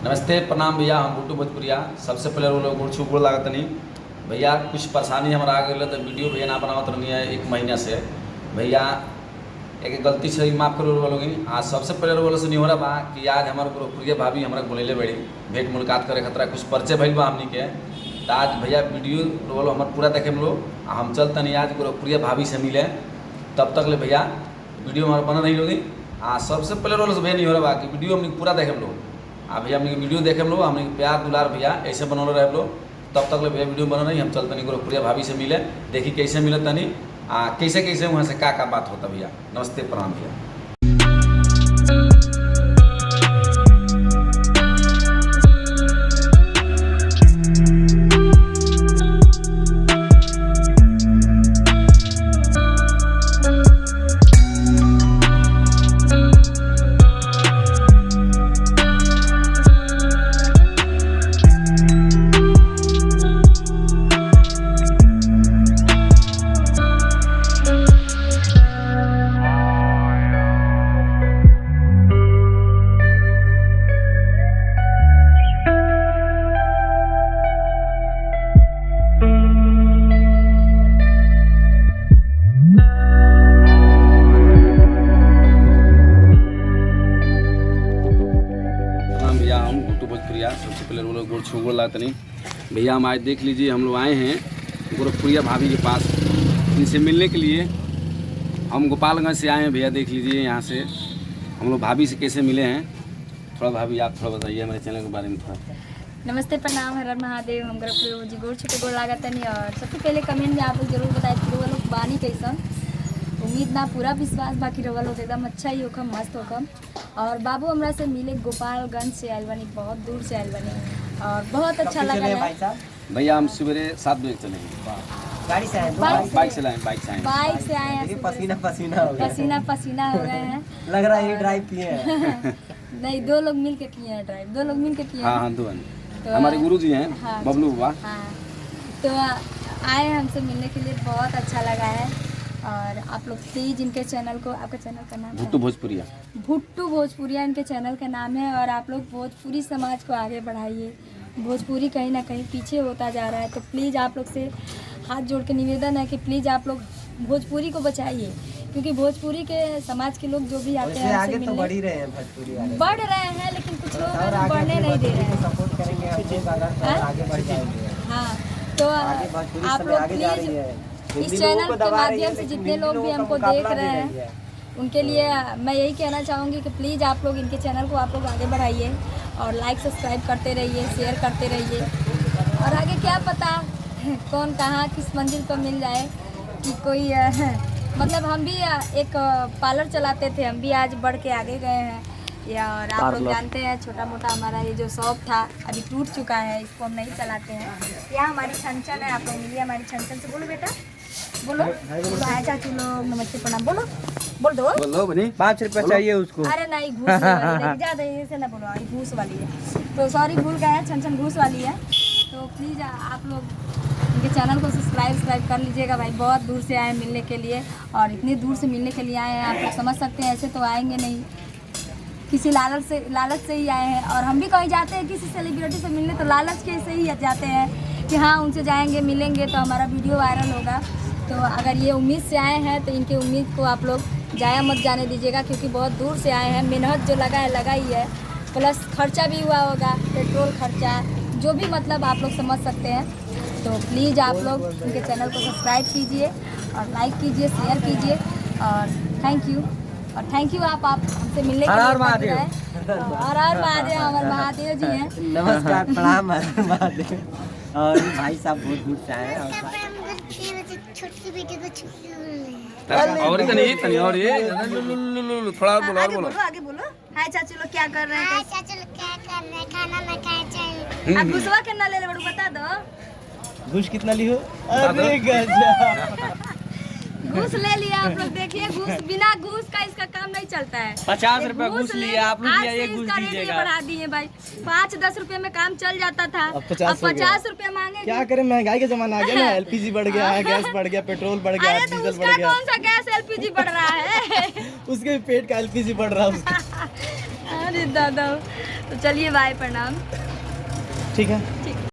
नमस्ते प्रणाम भैया, हम बुट्टू भोजपुरिया। सबसे पहले वो लोग गुड़ छू लागत नहीं भैया, कुछ परेशानी हमारा आ गई तो वीडियो भैया ना बनावत नहीं है 1 महीना से। भैया एक गलती से माफ़ करो लोगी। आज सबसे पहले रोल से नहीं हो रहा बा कि आज हमारे प्रिय भाभी हमारा बोलेले बड़ी भेंट मुलाकात करे खतरा कुछ परिचय भइल बा हमनी के। तो आज भैया वीडियो रोल हमारे पूरा देखे हम लोग, हम चलते नहीं आज प्रिय भाभी से मिले। तब तक ले भैया वीडियो हमारा बना नहीं लोगी। आज सबसे पहले रोल से भैया नहीं हो रहा बा कि वीडियो हमने पूरा देखे हम लोग। भैया हमने वीडियो देखे हम लोग, हमने प्यार दुलार भैया ऐसे बनल रहे हम लोग। तब तक ले भैया वीडियो बना नहीं, हम चलते नहीं प्रिय भाभी से मिले, देखी कैसे मिले तनी कैसे कैसे वहाँ से का बात होता भैया। नमस्ते प्रणाम भैया। भोजपुरिया सबसे पहले वो लोग गुड़ छू लाते नहीं भैया। हम आज देख लीजिए हम लोग आए हैं गोरखपुरिया भाभी के पास इनसे मिलने के लिए। हम गोपालगंज से आए हैं भैया, देख लीजिए यहाँ से हम लोग भाभी से कैसे मिले हैं। थोड़ा भाभी आप थोड़ा बताइए हमारे चैनल के बारे में थोड़ा। नमस्ते प्रणाम, हर हर महादेव। हम गोरखपुर जी गोड़ छुटे गोड़ लागत नहीं। और सबसे पहले कमेंट में आप लोग जरूर बताए कि वो लोग बानी कैसन। उम्मीद ना पूरा विश्वास बाकी रवल होते एकदम अच्छा ही होखम, मस्त होखम। और बाबू हमरा से मिले गोपालगंज से आयल बनी, बहुत दूर से आयल बनी और बहुत अच्छा लगा है। भैया हम सवेरे 7 बजे चलेंगे, गाड़ी से आए, बाइक से आए हैं। पसीना पसीना हो गए हैं। लग रहा है ये ड्राइव किए हैं। नहीं, 2 लोग मिल के किए हैं ड्राइव, 2 लोग मिल के किए हैं। हाँ 2 तो हमारे गुरु जी हैं। हाँ, बबलू बाबा। हाँ, तो आए हमसे मिलने के लिए, बहुत अच्छा लगा है। और आप लोग प्लीज इनके चैनल को, आपका चैनल का नाम भुट्टू भोजपुरिया, भुट्टू भोजपुरिया इनके चैनल का नाम है। और आप लोग भोजपुरी समाज को आगे बढ़ाइए। भोजपुरी कहीं ना कहीं पीछे होता जा रहा है, तो प्लीज़ आप लोग से हाथ जोड़ के निवेदन है कि प्लीज़ आप लोग भोजपुरी को बचाइए, क्योंकि भोजपुरी के समाज के लोग जो भी आते हैं आगे तो बढ़ ही रहे हैं, भोजपुरी वाले बढ़ रहे हैं, लेकिन कुछ लोग बढ़ने नहीं दे रहे हैं। सपोर्ट करेंगे आगे बढ़ जाएंगे। हाँ, तो आप लोग प्लीज इस चैनल के माध्यम से जितने लोग भी हमको देख रहे हैं उनके लिए मैं यही कहना चाहूँगी कि प्लीज़ आप लोग इनके चैनल को आप लोग आगे बढ़ाइए और लाइक सब्सक्राइब करते रहिए, शेयर करते रहिए। और आगे क्या पता कौन कहाँ किस मंजिल पर मिल जाए कि कोई मतलब हम भी एक पार्लर चलाते थे, हम भी आज बढ़ के आगे गए हैं। या और आप लोग जानते हैं छोटा मोटा हमारा ये जो शॉप था अभी टूट चुका है, इसको हम नहीं चलाते हैं। यहाँ हमारी छनछन है, आप लोग मिलिए हमारी छनछन से। बोलो बेटा, बोलो भाई चाचू लोग नमस्ते प्रणाम, बोलो बोल दो। बोलो बनी 5 रुपया चाहिए उसको। अरे नहीं, घूस वाली ज़्यादा ऐसे ना बोलो, घूस वाली है। तो सॉरी भूल गए हैं, छनछन घूस वाली है। तो प्लीज़ आप लोग इनके चैनल को सब्सक्राइब कर लीजिएगा भाई। बहुत दूर से आए मिलने के लिए, और इतनी दूर से मिलने के लिए आए हैं, आप लोग समझ सकते हैं। ऐसे तो आएंगे नहीं, किसी लालच से ही आए हैं। और हम भी कहीं जाते हैं किसी सेलिब्रिटी से मिलने तो लालच के से ही जाते हैं कि हाँ उनसे जाएंगे मिलेंगे तो हमारा वीडियो वायरल होगा। तो अगर ये उम्मीद से आए हैं तो इनकी उम्मीद को आप लोग जाया मत जाने दीजिएगा, क्योंकि बहुत दूर से आए हैं। मेहनत जो लगा ही है, प्लस खर्चा भी हुआ होगा, पेट्रोल खर्चा जो भी, मतलब आप लोग समझ सकते हैं। तो प्लीज़ आप लोग इनके चैनल को सब्सक्राइब कीजिए और लाइक कीजिए, शेयर कीजिए। और थैंक यू आप हमसे मिलने के लिए। हर हर महादेव, हमारे महादेव जी हैं। नमस्कार प्रणाम, हर महादेव। और भाई साहब बहुत दूर से आए हैं। छोटी बेटी को और तनी और ये थोड़ा बोलो आगे बोलो। हाय चाचू लोग क्या कर रहे हैं? हाय चाचू लोग क्या कर रहे हैं? खाना ना खाए चाहिए। आप घुसवा कितना ले बड़ू बता दो। घूस कितना ली हो? अरे गजब, घूस ले लिया आप लोग। देखिए घूस, बिना घूस का इसका काम नहीं चलता है। 50 रुपया घूस लिया आप लोग, ये घूस दीजिएगा। बढ़ा दिए भाई, 5-10 रुपए में काम चल जाता था, अब 50 रुपए मांगे। क्या करें, महंगाई का जमाना आ गया ना। एलपीजी बढ़ गया है, गैस बढ़ गया, पेट्रोल बढ़ गया, डीजल बढ़ गया। कौन सा गैस एलपीजी बढ़ रहा है? उसके पेट का एलपीजी बढ़ रहा है उसका। अरे दादा, तो चलिए बाय, प्रणाम। ठीक है।